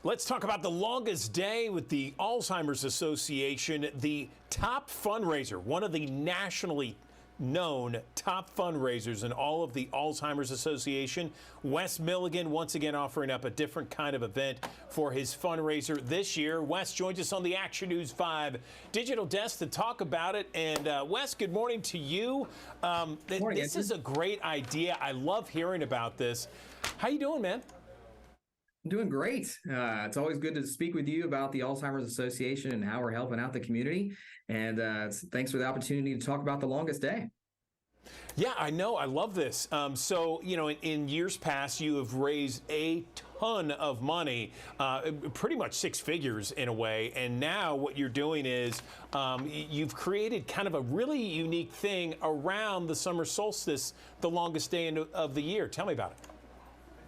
Let's talk about the longest day with the Alzheimer's Association, the top fundraiser, one of the nationally known top fundraisers in all of the Alzheimer's Association. Wes Milligan once again offering up a different kind of event for his fundraiser this year. Wes joins us on the Action News 5 digital desk to talk about it. And Wes, good morning to you. This is a great idea. I love hearing about this. How you doing, man? I'm doing great. It's always good to speak with you about the Alzheimer's Association and how we're helping out the community. And thanks for the opportunity to talk about the longest day. Yeah, I know. I love this. So, you know, in years past, you have raised a ton of money, pretty much six figures in a way. And now what you're doing is you've created kind of a really unique thing around the summer solstice, the longest day of the year. Tell me about it.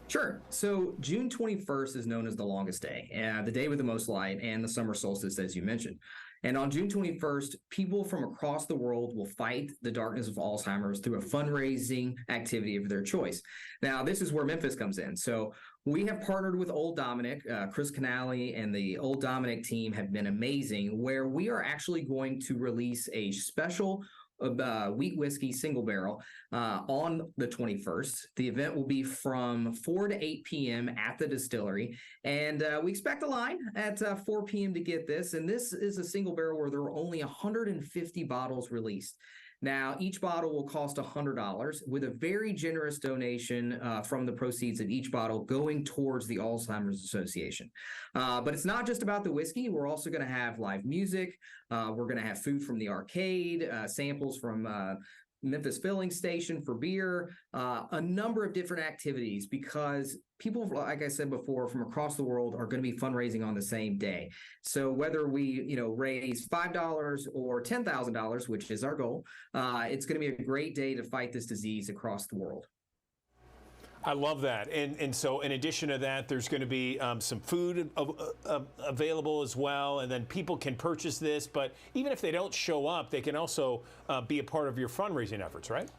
Sure. So June 21st is known as the longest day, the day with the most light, and the summer solstice, as you mentioned. And on June 21st, people from across the world will fight the darkness of Alzheimer's through a fundraising activity of their choice. Now, this is where Memphis comes in. So we have partnered with Old Dominick. Chris Canale and the Old Dominick team have been amazing, where we are actually going to release a special wheat whiskey single barrel on the 21st. The event will be from 4 to 8 p.m. at the distillery, and we expect a line at 4 p.m. to get this. And this is a single barrel where there are only 150 bottles released. Now, each bottle will cost $100 with a very generous donation from the proceeds of each bottle going towards the Alzheimer's Association. But it's not just about the whiskey. We're also going to have live music. We're going to have food from the arcade, samples from Memphis Filling Station for beer, a number of different activities, because people, like I said before, from across the world are going to be fundraising on the same day. So whether we, raise $5 or $10,000, which is our goal, it's going to be a great day to fight this disease across the world. I love that. And so in addition to that, there's going to be some food available as well. And then people can purchase this. But even if they don't show up, they can also be a part of your fundraising efforts, right?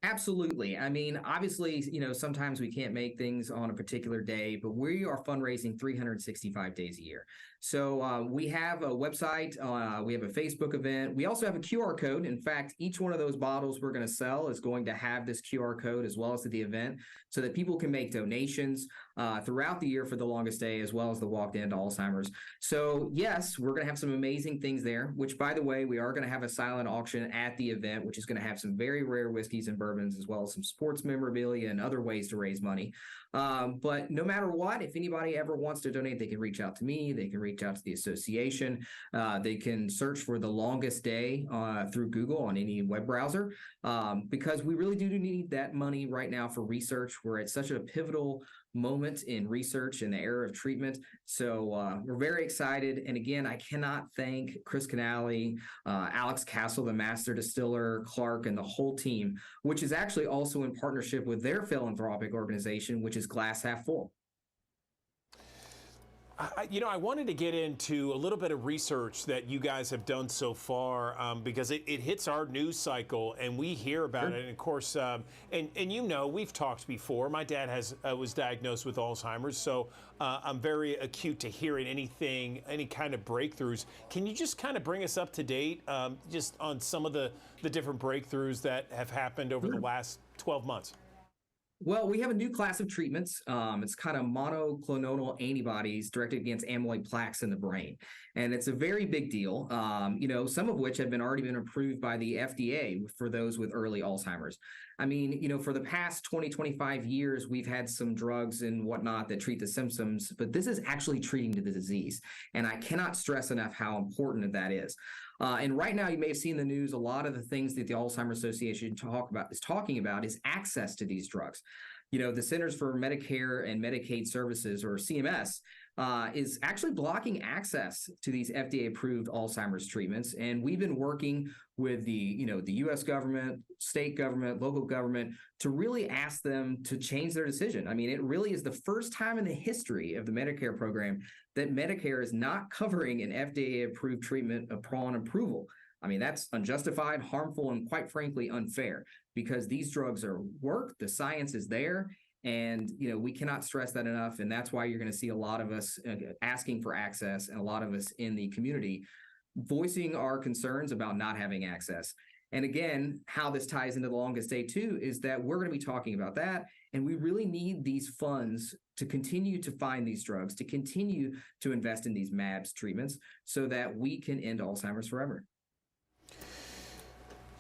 Absolutely. I mean, obviously, sometimes we can't make things on a particular day, but we are fundraising 365 days a year. So we have a website, we have a Facebook event. We also have a QR code. In fact, each one of those bottles we're going to sell is going to have this QR code as well as to the event, so that people can make donations throughout the year for the longest day, as well as the walk to end Alzheimer's. So yes, we're going to have some amazing things there, which, by the way, we are going to have a silent auction at the event, which is going to have some very rare whiskeys and bourbons, as well as some sports memorabilia and other ways to raise money. But no matter what, if anybody ever wants to donate, they can reach out to me. They can reach out to the association. They can search for the longest day through Google on any web browser, because we really do need that money right now for research. We're at such a pivotal moment in research in the era of treatment. So we're very excited. And again, I cannot thank Chris Canale, Alex Castle, the master distiller, Clark, and the whole team, which is actually also in partnership with their philanthropic organization, which is Glass Half Full. I wanted to get into a little bit of research that you guys have done so far, because it hits our news cycle and we hear about it. And of course, we've talked before. My dad was diagnosed with Alzheimer's, so I'm very acute to hearing any kind of breakthroughs. Can you just kind of bring us up to date just on some of the different breakthroughs that have happened over the last 12 months? Well, we have a new class of treatments. It's kind of monoclonal antibodies directed against amyloid plaques in the brain. And it's a very big deal, some of which have already been approved by the FDA for those with early Alzheimer's. I mean, for the past 20, 25 years, we've had some drugs and whatnot that treat the symptoms, but this is actually treating the disease. And I cannot stress enough how important that is. And right now, you may have seen the news, a lot of the things that the Alzheimer's Association is talking about is access to these drugs. The Centers for Medicare and Medicaid Services, or CMS, is actually blocking access to these FDA-approved Alzheimer's treatments. And we've been working with the U.S. government, state government, local government to really ask them to change their decision. I mean, it really is the first time in the history of the Medicare program that Medicare is not covering an FDA-approved treatment upon approval. I mean, that's unjustified, harmful, and quite frankly, unfair, because these drugs work, the science is there, And, we cannot stress that enough. And that's why you're going to see a lot of us asking for access, and a lot of us in the community voicing our concerns about not having access. And again, how this ties into the longest day too is that we're going to be talking about that. And we really need these funds to continue to find these drugs, to continue to invest in these MABS treatments so that we can end Alzheimer's forever.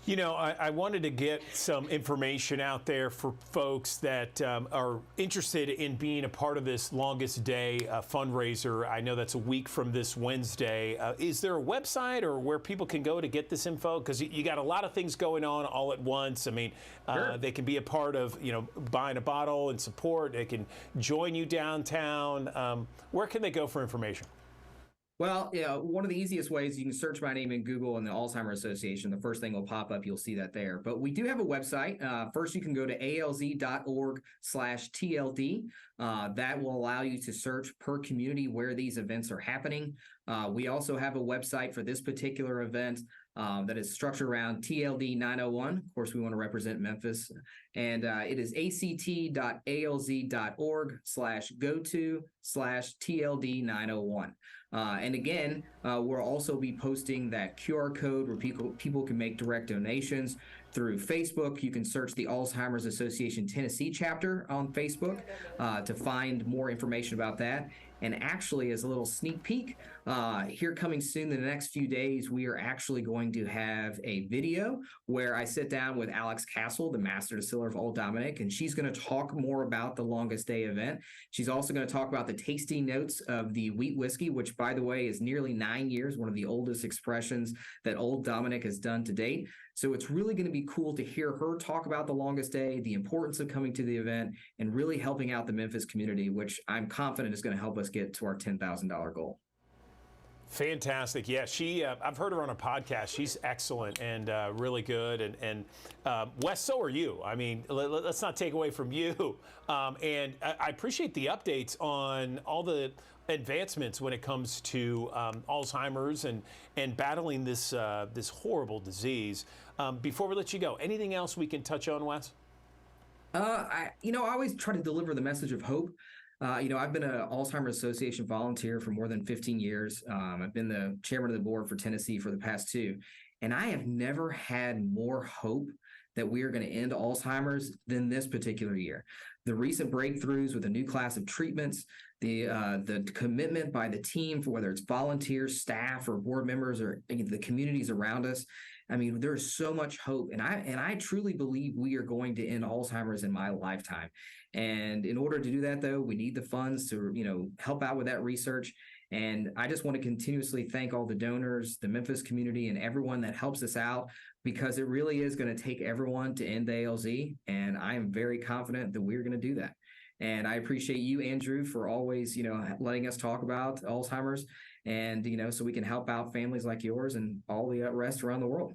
I wanted to get some information out there for folks that are interested in being a part of this longest day fundraiser. I know that's a week from this Wednesday. Is there a website or where people can go to get this info? Because you got a lot of things going on all at once. I mean, Sure. They can be a part of, buying a bottle and support. They can join you downtown. Where can they go for information? Well, one of the easiest ways, you can search my name in Google and the Alzheimer Association. The first thing will pop up. You'll see that there. But we do have a website. First, you can go to alz.org/TLD. That will allow you to search per community where these events are happening. We also have a website for this particular event that is structured around TLD 901. Of course, we want to represent Memphis. And it is act.alz.org/go-to/TLD 901. And again, we'll also be posting that QR code where people can make direct donations through Facebook. You can search the Alzheimer's Association Tennessee chapter on Facebook to find more information about that. And actually, as a little sneak peek, here coming soon in the next few days, we are actually going to have a video where I sit down with Alex Castle, the master distiller of Old Dominick, and she's going to talk more about the longest day event. She's also going to talk about the tasting notes of the wheat whiskey, which, by the way, is nearly 9 years, one of the oldest expressions that Old Dominick has done to date. So it's really going to be cool to hear her talk about the longest day, the importance of coming to the event, and really helping out the Memphis community, which I'm confident is going to help us get to our $10,000 goal. Fantastic. Yeah, I've heard her on a podcast. She's excellent and really good. And Wes, so are you. I mean, let's not take away from you. And I appreciate the updates on all the advancements when it comes to Alzheimer's and battling this horrible disease. Before we let you go, anything else we can touch on, Wes? I always try to deliver the message of hope. I've been an Alzheimer's Association volunteer for more than 15 years. I've been the chairman of the board for Tennessee for the past 2. And I have never had more hope that we are going to end Alzheimer's than this particular year. The recent breakthroughs with a new class of treatments, the commitment by the team, for whether it's volunteers, staff, or board members, or the communities around us. I mean, there's so much hope, and I truly believe we are going to end Alzheimer's in my lifetime. And in order to do that, though, we need the funds to help out with that research. And I just want to continuously thank all the donors, the Memphis community, and everyone that helps us out, because it really is going to take everyone to end the ALZ. And I am very confident that we're going to do that. And I appreciate you, Andrew, for always, letting us talk about Alzheimer's, and, so we can help out families like yours and all the rest around the world.